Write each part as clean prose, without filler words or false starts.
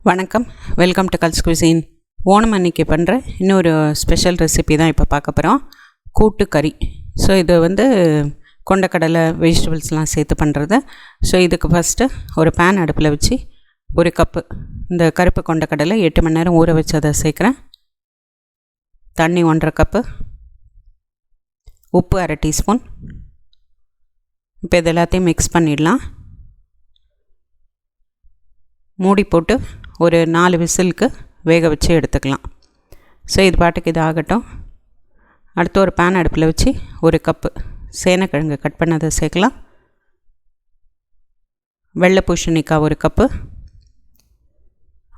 வணக்கம், welcome to culls cuisine. Onam அன்னைக்கு பண்ணுற இன்னொரு ஸ்பெஷல் ரெசிபி தான் இப்போ பார்க்க போகிறோம். கூட்டு கறி. ஸோ இது கொண்டக்கடலை வெஜிடபிள்ஸ்லாம் சேர்த்து பண்ணுறது. ஸோ இதுக்கு ஃபஸ்ட்டு ஒரு பேன் அடுப்பில் வச்சு ஒரு கப்பு இந்த கருப்பு கொண்டக்கடலை 8 மணி நேரம் ஊற வச்சு அதை சேர்க்குறேன். தண்ணி 1.5 கப்பு, உப்பு 1/2 டீஸ்பூன். இப்போ இது எல்லாத்தையும் மிக்ஸ் பண்ணிடலாம். மூடி போட்டு ஒரு 4 விசிலுக்கு வேக வச்சு எடுத்துக்கலாம். ஸோ இது பாட்டுக்கு இது ஆகட்டும். அடுத்து ஒரு பேன் அடுப்பில் வச்சு ஒரு கப்பு சேனைக்கிழங்கு கட் பண்ணதை சேர்க்கலாம். வெள்ளை பூசணிக்காய் 1 கப்பு,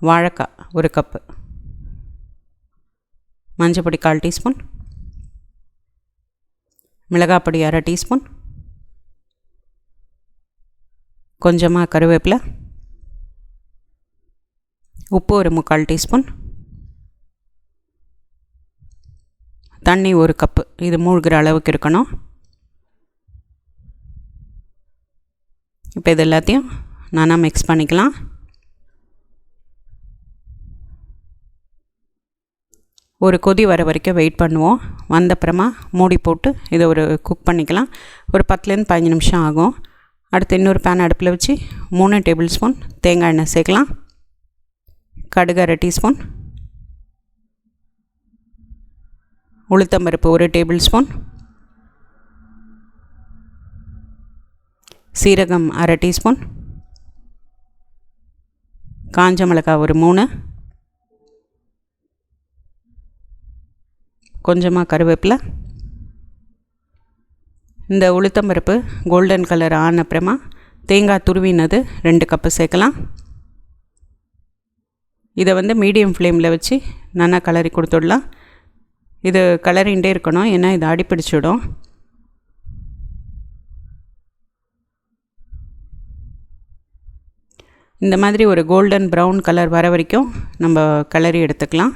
வாழைக்காய் 1 கப்பு, மஞ்சள் பொடி 1/4 டீஸ்பூன், மிளகாய் பொடி 1/2 டீஸ்பூன், கொஞ்சமாக கருவேப்பிலை, உப்பு 1/4 டீஸ்பூன், தண்ணி 1 கப்பு. இது மூழ்கிற அளவுக்கு இருக்கணும். இப்போ இது எல்லாத்தையும் நானாக மிக்ஸ் பண்ணிக்கலாம். ஒரு கொதி வர வரைக்கும் வெயிட் பண்ணுவோம். வந்தப்புறமா மூடி போட்டு இதை குக் பண்ணிக்கலாம். ஒரு 10லேருந்து 15 நிமிஷம் ஆகும். அடுத்து இன்னொரு பேன் அடுப்பில் வச்சு 3 டேபிள் ஸ்பூன் தேங்காய் எண்ணெய் சேர்க்கலாம். கடுகு 1/2 டீஸ்பூன், உளுத்தம்பருப்பு 1 டேபிள் ஸ்பூன், சீரகம் 1/2 டீஸ்பூன், காஞ்ச மிளகாய் 3, கொஞ்சமாக கருவேப்பிலை. இந்த உளுத்தம்பருப்பு கோல்டன் கலர் ஆன அப்புறமா தேங்காய் துருவினது 2 கப்பு சேர்க்கலாம். இதை மீடியம் ஃப்ளேமில் வச்சு நல்லா கலரி கொடுத்துடலாம். இது கலரிண்டே இருக்கணும், ஏன்னா இது அடிப்பிடிச்சிடும். இந்த மாதிரி ஒரு கோல்டன் ப்ரௌன் கலர் வர வரைக்கும் நம்ம கலரி எடுத்துக்கலாம்.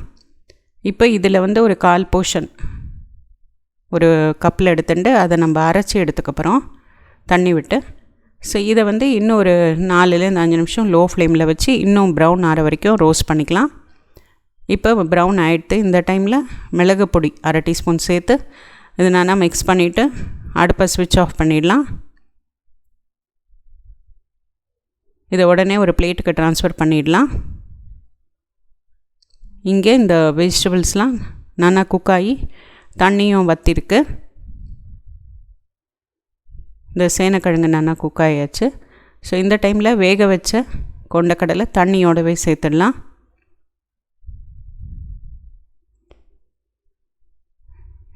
இப்போ இதில் ஒரு 1/4 போர்ஷன் ஒரு கப்பில் எடுத்துட்டு அதை நம்ம அரைச்சி எடுத்துக்கப்புறம் தண்ணி விட்டு. ஸோ இதை இன்னும் ஒரு 4லேருந்து 5 நிமிஷம் லோ ஃப்ளேமில் வச்சு இன்னும் ப்ரௌன் ஆகிற வரைக்கும் ரோஸ்ட் பண்ணிக்கலாம். இப்போ ப்ரௌன் ஆகிடுது. இந்த டைமில் மிளகு பொடி 1/2 டீஸ்பூன் சேர்த்து இது நல்லா மிக்ஸ் பண்ணிவிட்டு அடுப்பை ஸ்விட்ச் ஆஃப் பண்ணிடலாம். இதை உடனே ஒரு பிளேட்டுக்கு ட்ரான்ஸ்ஃபர் பண்ணிடலாம். இங்கே இந்த வெஜிடபிள்ஸ்லாம் நல்லா குக் ஆகி தண்ணியும் வற்றிருக்கு. இந்த சேனைக்கிழங்கு நல்லா குக் ஆகியாச்சு. ஸோ இந்த டைமில் வேக வச்ச கொண்டக்கடலை தண்ணியோடவே சேர்த்துடலாம்.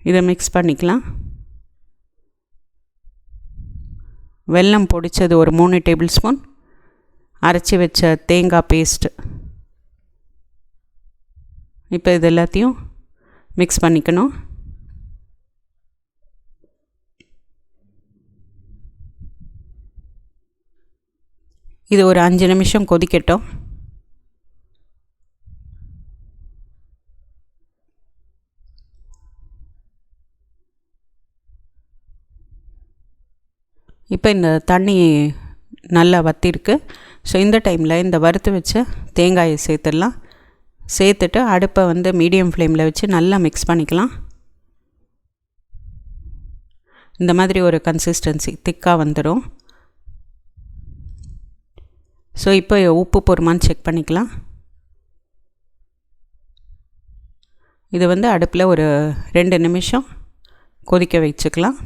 இதை மிக்ஸ் பண்ணிக்கலாம். வெல்லம் பொடிச்சது ஒரு 3 டேபிள் ஸ்பூன், அரைச்சி வச்ச தேங்காய் பேஸ்ட்டு. இப்போ இது எல்லாத்தையும் மிக்ஸ் பண்ணிக்கணும். இது ஒரு 5 நிமிஷம் கொதிக்கட்டும். இப்போ இந்த தண்ணி நல்லா வற்றிருக்கு. ஸோ இந்த டைமில் இந்த வறுத்து வச்ச தேங்காயை சேர்த்துடலாம். சேர்த்துட்டு அடுப்பை மீடியம் ஃப்ளேமில் வச்சு நல்லா மிக்ஸ் பண்ணிக்கலாம். இந்த மாதிரி ஒரு கன்சிஸ்டன்சி திக்காக வந்துடும். ஸோ இப்போ உப்பு போருமான்னு செக் பண்ணிக்கலாம். இது அடுப்பில் ஒரு 2 நிமிஷம் கொதிக்க வச்சுக்கலாம்.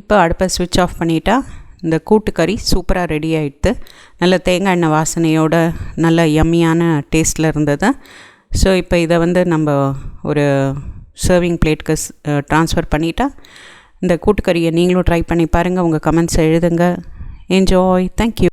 இப்போ அடுப்பை ஸ்விட்ச் ஆஃப் பண்ணிட்டா இந்த கூட்டுக்கறி சூப்பராக ரெடி ஆகிடுது. நல்ல தேங்காய் எண்ணெய் வாசனையோட நல்ல யம்மியான டேஸ்ட்டில் இருந்தது. ஸோ இப்போ இதை நம்ம ஒரு சர்விங் பிளேட்டுக்கு ட்ரான்ஸ்ஃபர் பண்ணிட்டா இந்த கூட்டுக்கறியை நீங்களும் ட்ரை பண்ணி பாருங்கள். உங்கள் கமெண்ட்ஸை எழுதுங்க. என்ஜாய். தேங்க்யூ.